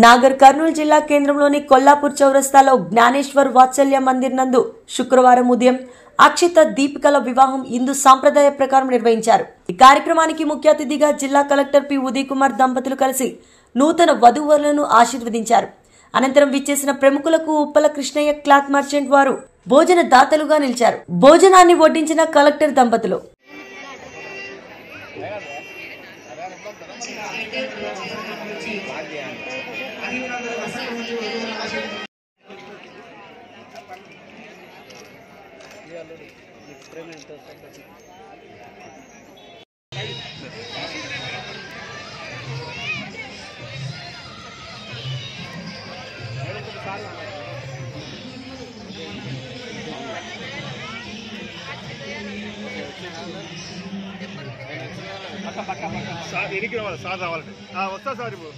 నాగర్ కర్నూలు జిల్లా కేంద్రంలోని కొల్లాపూర్ చౌరస్తాలో జ్ఞానేశ్వర్ వాత్సల్య మందిర్ నందు శుక్రవారం ఉదయం అక్షిత దీపికల వివాహం హిందూ సాంప్రదాయ ప్రకారం నిర్వహించారు। ఈ కార్యక్రమానికి ముఖ్య అతిథిగా జిల్లా కలెక్టర్ పి ఉదయ్ కుమార్ దంపతులు కలిసి నూతన వధూవరులను ఆశీర్వదించారు। అనంతరం విచ్చేసిన ప్రముఖులకు ఉప్పల కృష్ణయ్య క్లాత్ మర్చెంట్ వారు భోజన దాతలుగా నిలిచారు। భోజనాన్ని వడ్డించిన కలెక్టర్ దంపతులు సార్ రావాలండి వస్తా సార్ ఇప్పుడు